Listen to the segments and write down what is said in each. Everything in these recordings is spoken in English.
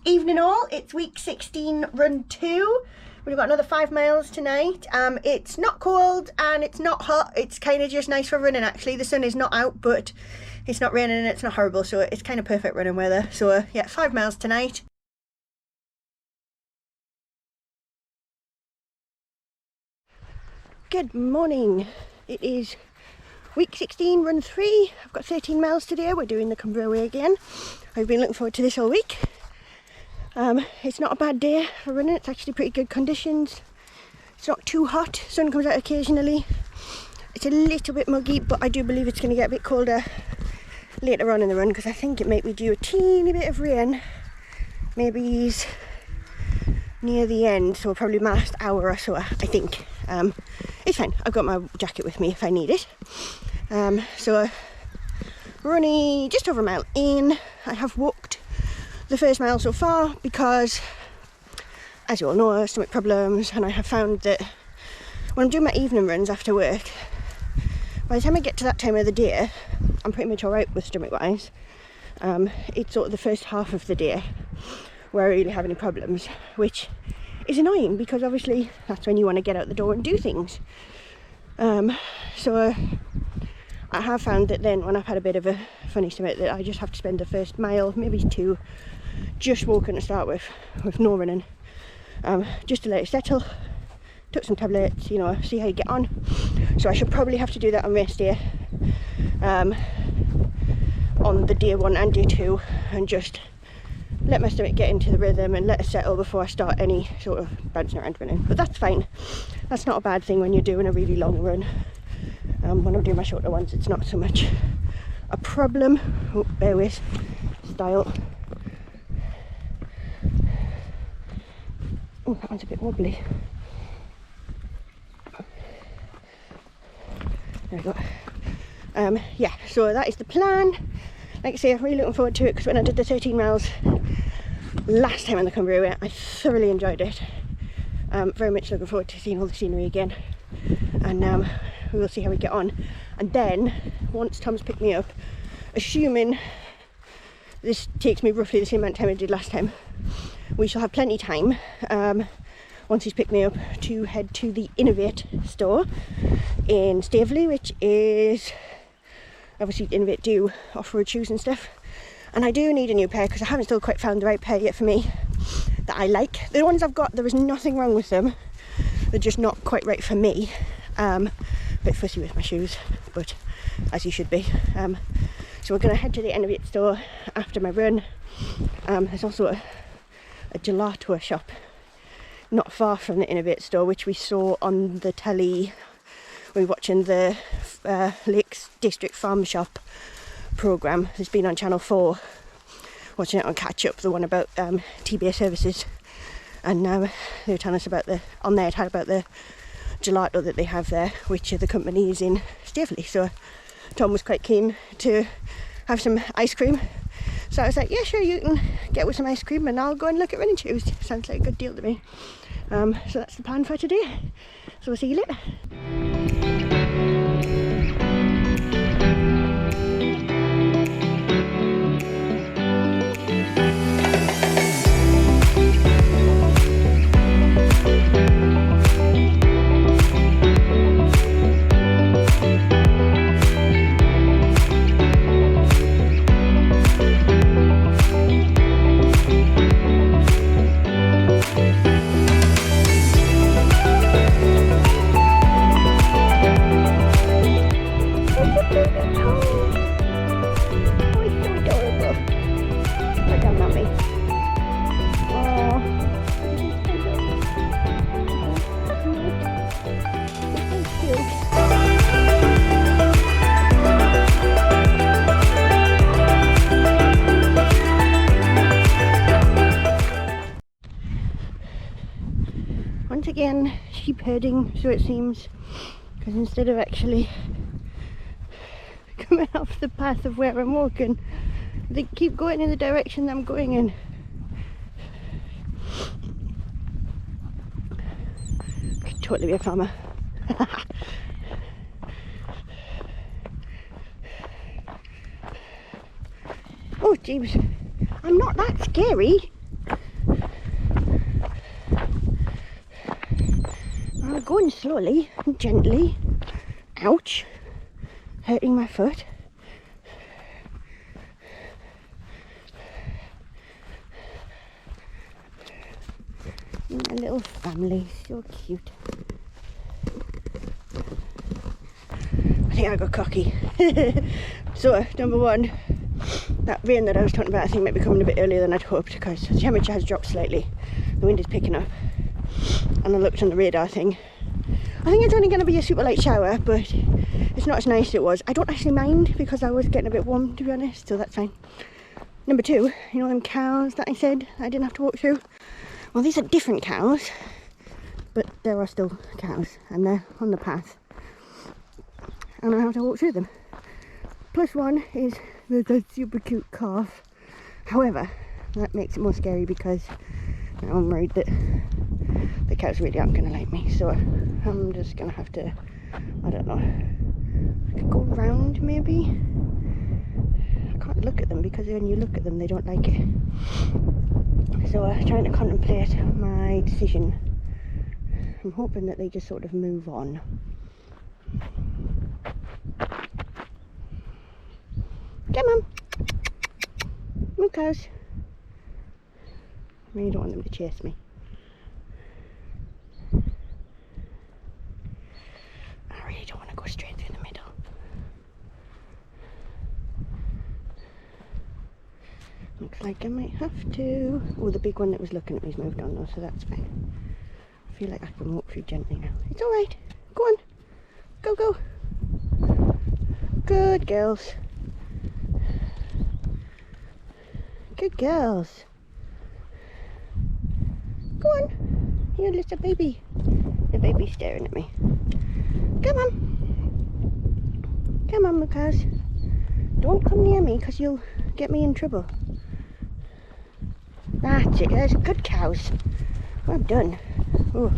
Evening all, it's week 16, run 2. We've got another 5 miles tonight. It's not cold and it's not hot. It's kind of just nice for running actually. The sun is not out, but it's not raining and it's not horrible, so it's kind of perfect running weather. So yeah, 5 miles tonight. Good morning. It is week 16, run 3. I've got 13 miles today. We're doing the Cumbria Way again. I've been looking forward to this all week. It's not a bad day for running. It's actually pretty good conditions. It's not too hot. Sun comes out occasionally. It's a little bit muggy, but I do believe it's going to get a bit colder later on in the run because I think it might be due a teeny bit of rain. Maybe near the end, so probably my last hour or so, I think. It's fine. I've got my jacket with me if I need it. So running just over a mile in. I have walked the first mile so far because, as you all know, stomach problems, and I have found that when I'm doing my evening runs after work, by the time I get to that time of the day, I'm pretty much alright with stomach wise. It's sort of the first half of the day where I really have any problems, which is annoying because obviously that's when you want to get out the door and do things. So I have found that then when I've had a bit of a funny stomach that I just have to spend the first mile, maybe 2, just walking to start with no running, just to let it settle. Took some tablets, you know, see how you get on. So I should probably have to do that on race day, on the day 1 and day 2, and just let my stomach get into the rhythm and let it settle before I start any sort of bouncing around running. But that's fine. That's not a bad thing when you're doing a really long run. When I'm doing my shorter ones, it's not so much a problem. Oh, bear with. Style. Oh, that one's a bit wobbly. There we go. Yeah, so that is the plan. Like I say, I'm really looking forward to it because when I did the 13 miles last time on the Cumbria Way, I thoroughly enjoyed it. Very much looking forward to seeing all the scenery again, and we will see how we get on. And then once Tom's picked me up, assuming this takes me roughly the same amount of time I did last time, we shall have plenty of time once he's picked me up to head to the Innovate store in Staveley, which is obviously Innovate do off-road shoes and stuff, and I do need a new pair because I haven't still quite found the right pair yet for me that I like. The ones I've got, there is nothing wrong with them, they're just not quite right for me. Bit fussy with my shoes, but as you should be. So we're going to head to the Innovate store after my run. There's also a gelato shop not far from the Innovate store, which we saw on the telly. We were watching the Lakes District Farm Shop programme. It's been on Channel 4, watching it on Catch Up, the one about TBA services. And they were telling us about on there it had about the gelato that they have there, which the company is in Staveley. So Tom was quite keen to have some ice cream. So I was like, yeah, sure, you can get with some ice cream and I'll go and look at running shoes. Sounds like a good deal to me. So that's the plan for today. So we'll see you later. Once again, sheep herding, so it seems, because instead of actually coming off the path of where I'm walking, they keep going in the direction I'm going in. Could totally be a farmer. Oh jeez, I'm not that scary. going slowly and gently. Ouch, hurting my foot. My little family, so cute. I think I got cocky. So, number one, that rain that I was talking about I think might be coming a bit earlier than I'd hoped because the temperature has dropped slightly. The wind is picking up. And I looked on the radar thing. I think it's only going to be a super light shower, but it's not as nice as it was. I don't actually mind because I was getting a bit warm, to be honest, so that's fine. Number two, you know them cows that I said I didn't have to walk through? Well, these are different cows, but there are still cows and they're on the path. And I have to walk through them. Plus one is there's a super cute calf. However, that makes it more scary because I'm worried that the cows really aren't going to like me. So I'm just going to have to, I don't know, I could go round maybe. I can't look at them because when you look at them they don't like it. So I'm trying to contemplate my decision. I'm hoping that they just sort of move on. Come on. Come on, cows. I really don't want them to chase me. I really don't want to go straight through the middle. Looks like I might have to. Oh, the big one that was looking at me's moved on though, so that's fine. I feel like I can walk through gently now. It's alright. Go on. Go, go. Good girls. Good girls. Go on. You're a little baby. The baby's staring at me. Come on. Come on, my cows. Don't come near me because you'll get me in trouble. That's it. There's good cows. Well done. Oh.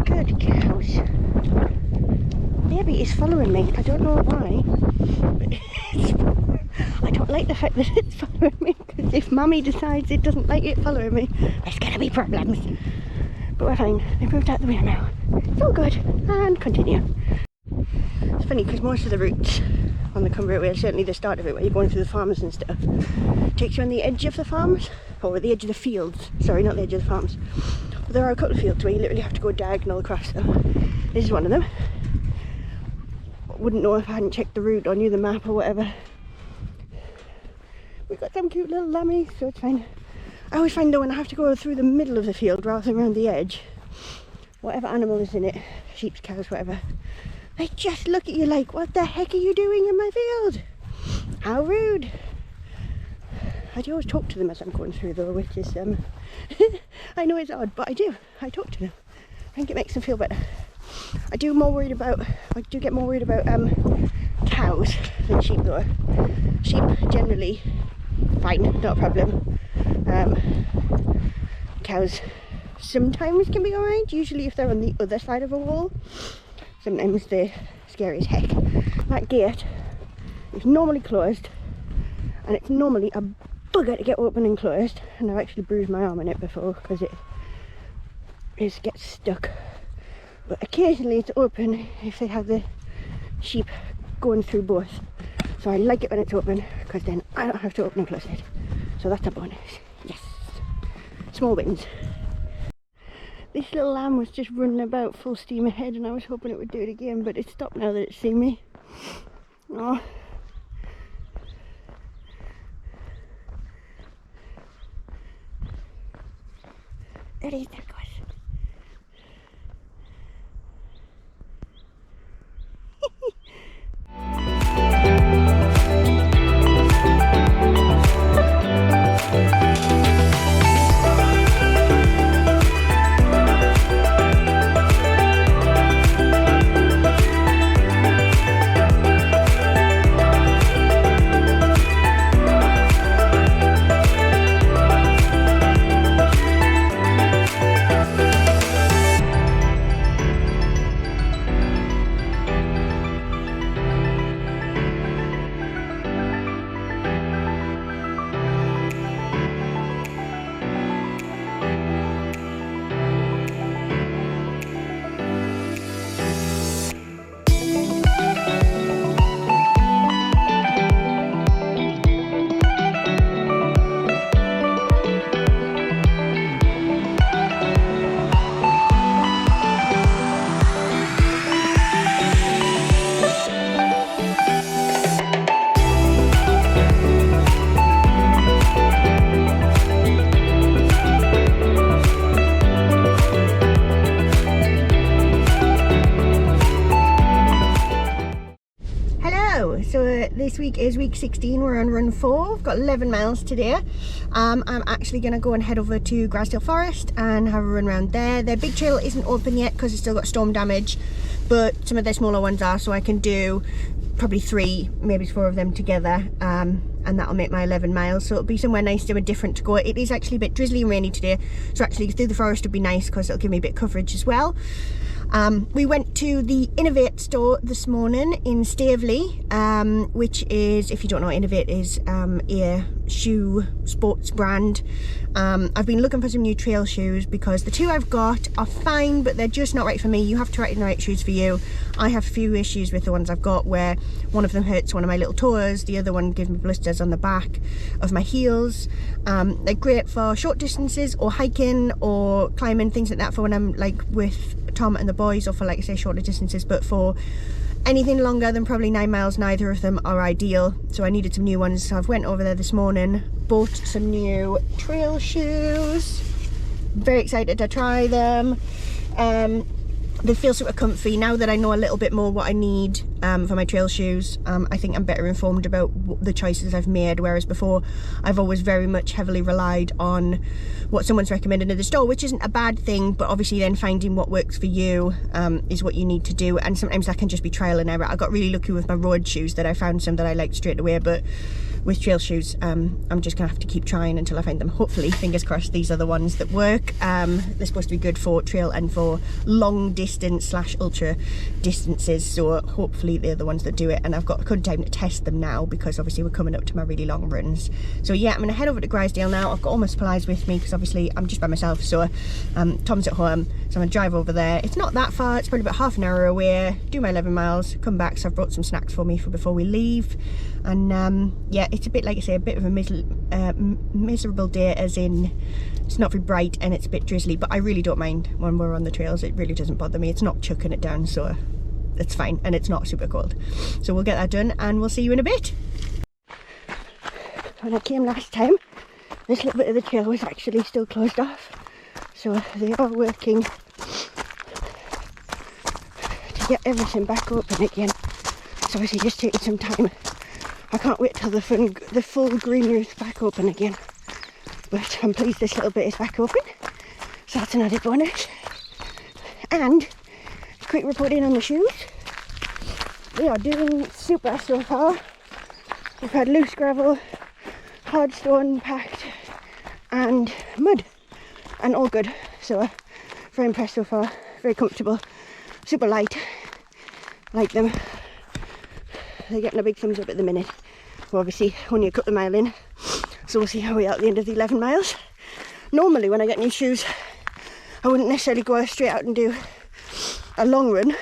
Good cows. Baby is following me. I don't know why. But I don't like the fact that it's following me because if Mummy decides it doesn't like it following me, there's going to be problems. But we're fine. They've moved out the way now. It's all good. And continue. It's funny because most of the routes on the Cumbria Way, certainly the start of it where you're going through the farms and stuff, takes you on the edge of the farms, or the edge of the fields. Sorry, not the edge of the farms. But there are a couple of fields where you literally have to go diagonal across them. This is one of them. Wouldn't know if I hadn't checked the route or knew the map or whatever. We've got some cute little lammies, so it's fine. I always find though when I have to go through the middle of the field rather than around the edge, whatever animal is in it, sheep, cows, whatever, they just look at you like, what the heck are you doing in my field? How rude. I do always talk to them as I'm going through though, which is, I know it's odd, but I do. I talk to them. I think it makes them feel better. I do get more worried about cows than sheep though. Sheep generally fine, not a problem. Cows sometimes can be alright, usually if they're on the other side of a wall. Sometimes they're scary as heck. That gate is normally closed and it's normally a bugger to get open and closed, and I've actually bruised my arm in it before because it gets stuck. But occasionally it's open if they have the sheep going through both. So I like it when it's open because then I don't have to open and close it. So that's a bonus. Yes. Small wins. This little lamb was just running about full steam ahead and I was hoping it would do it again, but it's stopped now that it's seen me. Oh. There it is, there it goes. so this week is week 16. We're on run 4. We've got 11 miles today. I'm actually going to go and head over to Grizedale Forest and have a run around there. Their big trail isn't open yet because it's still got storm damage, but some of their smaller ones are, so I can do probably 3, maybe 4 of them together, and that'll make my 11 miles. So it'll be somewhere nice, somewhere different to go. It is actually a bit drizzly and rainy today, so actually through the forest would be nice because it'll give me a bit of coverage as well. We went to the Innovate store this morning in Staveley, which is, if you don't know what Innovate is, a shoe sports brand. I've been looking for some new trail shoes because the 2 I've got are fine, but they're just not right for me. You have to try the right shoes for you. I have a few issues with the ones I've got where one of them hurts one of my little toes, the other one gives me blisters on the back of my heels. They're great for short distances or hiking or climbing, things like that, for when I'm like with Tom and the boys, or for, like I say, shorter distances. But for anything longer than probably 9 miles, neither of them are ideal, so I needed some new ones. So I've went over there this morning, bought some new trail shoes, very excited to try them. They feel super comfy now that I know a little bit more what I need for my trail shoes. I think I'm better informed about the choices I've made, whereas before I've always very much heavily relied on what someone's recommended in the store, which isn't a bad thing, but obviously then finding what works for you is what you need to do, and sometimes that can just be trial and error. I got really lucky with my road shoes that I found some that I liked straight away, but with trail shoes I'm just gonna have to keep trying until I find them. Hopefully, fingers crossed, these are the ones that work. They're supposed to be good for trail and for long distance / ultra distances, so hopefully they're the ones that do it, and I've got good time to test them now because obviously we're coming up to my really long runs. So yeah, I'm gonna head over to Grizedale now. I've got all my supplies with me because obviously I'm just by myself, so Tom's at home, so I'm gonna drive over there. It's not that far, it's probably about half an hour away, do my 11 miles, come back. So I've brought some snacks for me for before we leave. And yeah, it's a bit, like I say, a bit of a miserable day, as in it's not very bright and it's a bit drizzly, but I really don't mind when we're on the trails. It really doesn't bother me. It's not chucking it down, so it's fine, and it's not super cold. So we'll get that done and we'll see you in a bit. When I came last time, this little bit of the trail was actually still closed off, so they are working to get everything back open again. It's obviously just taking some time. I can't wait till the full greenery is back open again, but I'm pleased this little bit is back open, so that's an added bonus. And a quick report in on the shoes. They are doing super so far. We've had loose gravel, hard stone packed, and mud, and all good. So very impressed so far, very comfortable, super light, like them. They're getting a big thumbs up at the minute. We're obviously only a couple of miles in, so we'll see how we are at the end of the 11 miles. Normally when I get new shoes, I wouldn't necessarily go straight out and do a long run,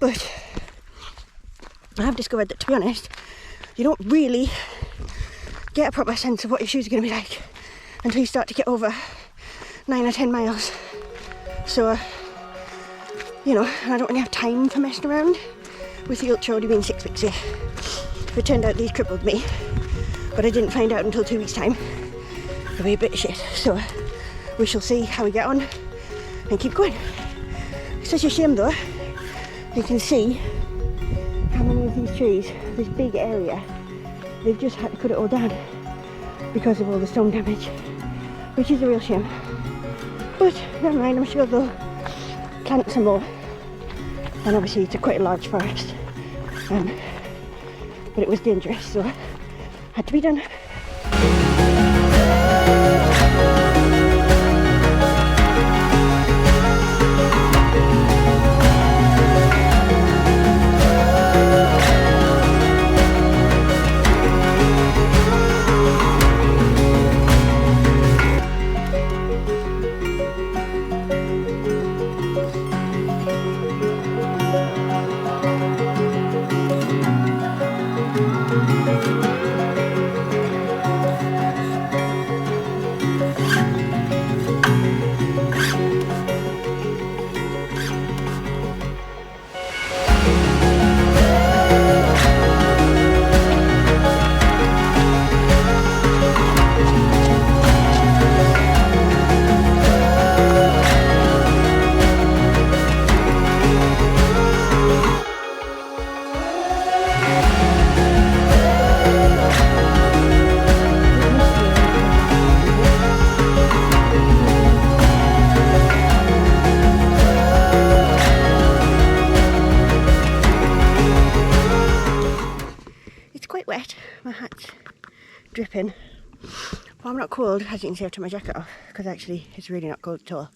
but I have discovered that, to be honest, you don't really get a proper sense of what your shoes are going to be like until you start to get over 9 or 10 miles. So, you know, I don't really have time for messing around with the ultra already being 6 weeks here. It turned out these crippled me, but I didn't find out until 2 weeks' time. It'll be a bit of shit, so we shall see how we get on and keep going. It's such a shame though, you can see how many of these trees, this big area, they've just had to cut it all down because of all the storm damage, which is a real shame. But never mind, I'm sure they'll plant some more. And obviously it's quite a large forest, but it was dangerous, so had to be done. wet, my hat's dripping. But I'm not cold, as you can see I've took my jacket off, because actually it's really not cold at all.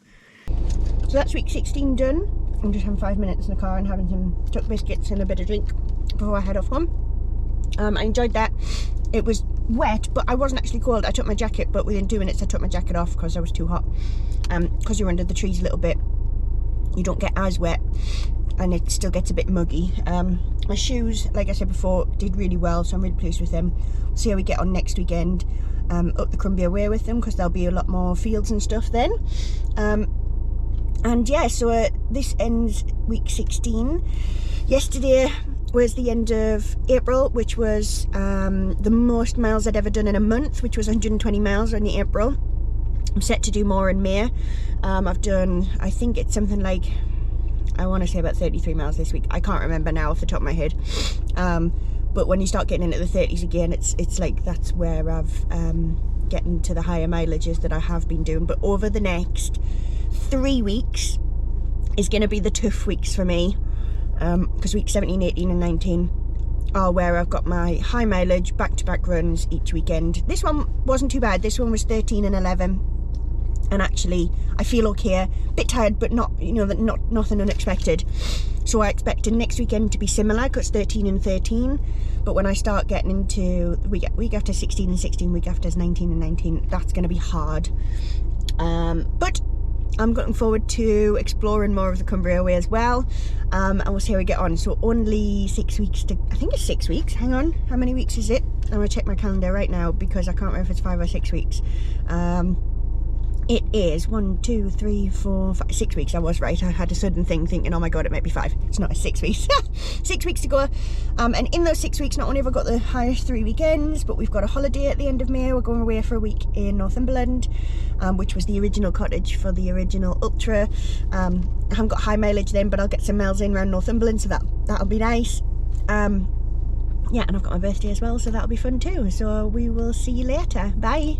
So that's week 16 done. I'm just having 5 minutes in the car and having some tuck biscuits and a bit of drink before I head off home. I enjoyed that. It was wet, but I wasn't actually cold. I took my jacket, but within 2 minutes I took my jacket off because I was too hot. Because you're under the trees a little bit, you don't get as wet and it still gets a bit muggy. My shoes, like I said before, did really well, so I'm really pleased with them. See how we get on next weekend up the Cumbria Way with them, because there'll be a lot more fields and stuff then. And yeah, so this ends week 16. Yesterday was the end of April, which was the most miles I'd ever done in a month, which was 120 miles in April. I'm set to do more in May. I've done, I think it's something like, I want to say about 33 miles this week. I can't remember now off the top of my head. But when you start getting into the 30s again, it's like that's where I've getting to the higher mileages that I have been doing. But over the next 3 weeks is going to be the tough weeks for me, because week 17, 18 and 19 are where I've got my high mileage back-to-back runs each weekend. This one wasn't too bad. This one was 13 and 11, and actually I feel okay. A bit tired, but not, you know, nothing unexpected. So I expect next weekend to be similar, because 13 and 13. But when I start getting into week after 16 and 16, week after 19 and 19, that's going to be hard. But I'm looking forward to exploring more of the Cumbria Way as well, and we'll see how we get on. So only 6 weeks to, I think it's 6 weeks, hang on, how many weeks is it? I'm going to check my calendar right now, because I can't remember if it's 5 or 6 weeks. It is 1, 2, 3, 4, 5, 6 weeks. I was right. I had a sudden thing thinking, oh my god, it might be 5. It's not, 6 weeks. 6 weeks to go. And in those 6 weeks, not only have I got the highest 3 weekends, but we've got a holiday at the end of May. We're going away for a week in Northumberland, which was the original cottage for the original Ultra. I haven't got high mileage then, but I'll get some miles in around Northumberland, so that'll be nice. Yeah, and I've got my birthday as well, so that'll be fun too. So we will see you later. Bye.